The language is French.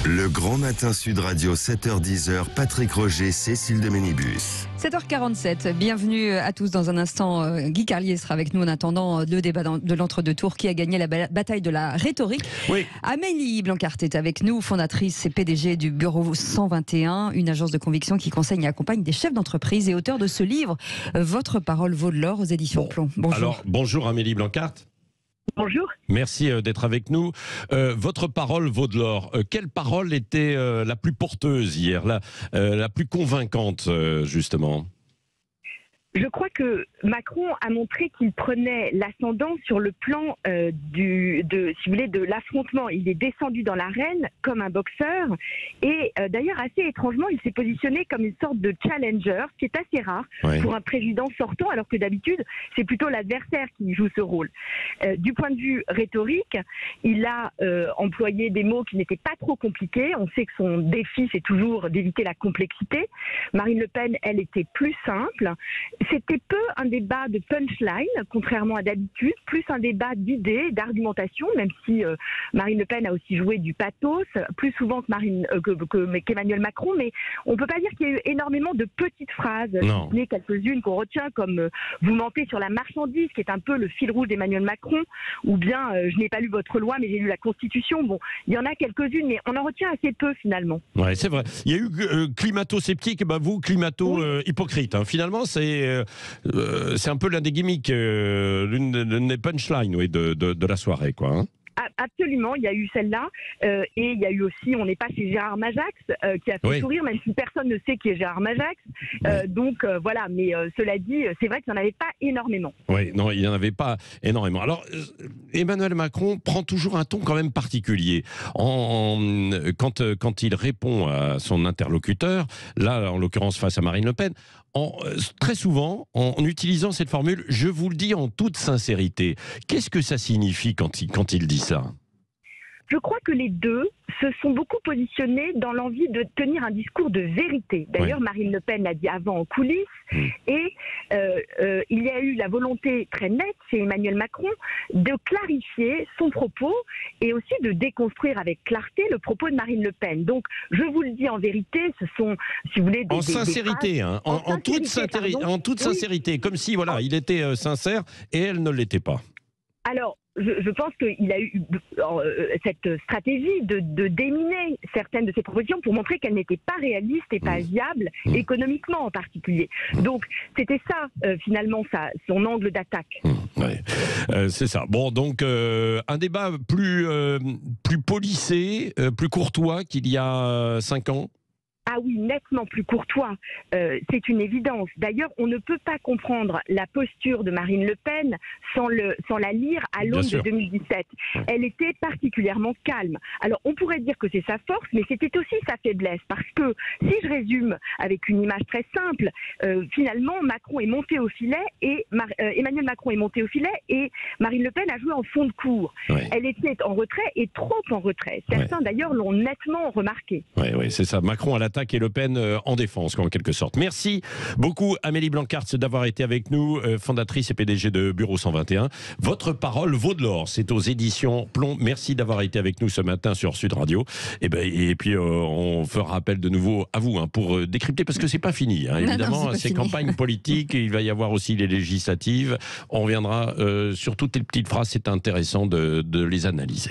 Le Grand Matin Sud Radio, 7h-10h, Patrick Roger, Cécile de Ménibus. 7h47, bienvenue à tous. Dans un instant, Guy Carlier sera avec nous en attendant le débat de l'entre-deux-tours. Qui a gagné la bataille de la rhétorique? Oui. Amélie Blancart est avec nous, fondatrice et PDG du Bureau 121, une agence de conviction qui conseille et accompagne des chefs d'entreprise et auteur de ce livre, Votre parole vaut de l'or, aux éditions Plomb. Bonjour. Alors, bonjour Amélie Blancart. Bonjour. Merci d'être avec nous. Votre parole vaut de l'or. Quelle parole était la plus porteuse hier, la plus convaincante, justement? Je crois que Macron a montré qu'il prenait l'ascendant sur le plan si vous voulez, de l'affrontement. Il est descendu dans l'arène comme un boxeur et d'ailleurs assez étrangement, il s'est positionné comme une sorte de challenger, ce qui est assez rare pour un président sortant, alors que d'habitude c'est plutôt l'adversaire qui joue ce rôle. Du point de vue rhétorique, il a employé des mots qui n'étaient pas trop compliqués. On sait que son défi, c'est toujours d'éviter la complexité. Marine Le Pen, elle, était plus simple. C'était peu un débat de punchline, contrairement à d'habitude, plus un débat d'idées, d'argumentation, même si Marine Le Pen a aussi joué du pathos, plus souvent qu'Emmanuel Macron, mais on ne peut pas dire qu'il y a eu énormément de petites phrases, si ce n'est quelques-unes qu'on retient, comme vous mentez sur la marchandise, qui est un peu le fil rouge d'Emmanuel Macron, ou bien je n'ai pas lu votre loi, mais j'ai lu la Constitution. Bon, il y en a quelques-unes, mais on en retient assez peu finalement. Ouais, c'est vrai. Il y a eu climato-sceptique, vous, climato-hypocrite. Finalement, c'est un peu l'un des gimmicks, l'une des punchlines de la soirée, quoi. Absolument, il y a eu celle-là et il y a eu aussi, on n'est pas chez Gérard Majax qui a fait sourire, même si personne ne sait qui est Gérard Majax. Donc voilà, mais cela dit, c'est vrai qu'il n'y en avait pas énormément. Oui, non, il n'y en avait pas énormément. Alors, Emmanuel Macron prend toujours un ton quand même particulier. Quand il répond à son interlocuteur, là, en l'occurrence face à Marine Le Pen, très souvent, en utilisant cette formule, je vous le dis en toute sincérité. Qu'est-ce que ça signifie quand il dit ça? Je crois que les deux se sont beaucoup positionnés dans l'envie de tenir un discours de vérité. D'ailleurs, Marine Le Pen l'a dit avant en coulisses. Et il y a eu la volonté très nette chez Emmanuel Macron de clarifier son propos et aussi de déconstruire avec clarté le propos de Marine Le Pen. Donc, je vous le dis en vérité, ce sont, si vous voulez, en sincérité, en toute sincérité, comme si il était sincère et elle ne l'était pas. Alors, je pense qu'il a eu cette stratégie de déminer certaines de ses propositions pour montrer qu'elles n'étaient pas réalistes et pas viables, économiquement en particulier. Donc, c'était ça, finalement, son angle d'attaque. C'est ça. Bon, donc, un débat plus policé, plus courtois qu'il y a 5 ans. Ah oui, nettement plus courtois, c'est une évidence. D'ailleurs, on ne peut pas comprendre la posture de Marine Le Pen sans la lire à l'aune de 2017. Elle était particulièrement calme. Alors, on pourrait dire que c'est sa force, mais c'était aussi sa faiblesse. Parce que, si je résume avec une image très simple, finalement, Macron est monté au filet et Emmanuel Macron est monté au filet et Marine Le Pen a joué en fond de cours. Elle était en retrait et trop en retrait. Certains, d'ailleurs, l'ont nettement remarqué. Oui, c'est ça. Macron à l'attaque et Le Pen en défense, en quelque sorte. Merci beaucoup, Amélie Blancart, d'avoir été avec nous, fondatrice et PDG de Bureau 121. Votre parole vaut de l'or. C'est aux éditions Plomb. Merci d'avoir été avec nous ce matin sur Sud Radio. Et puis, on fera appel de nouveau à vous pour décrypter, parce que c'est pas fini. Évidemment, ces campagnes politiques, il va y avoir aussi les législatives. On reviendra sur toutes les petites phrases. C'est intéressant de les analyser.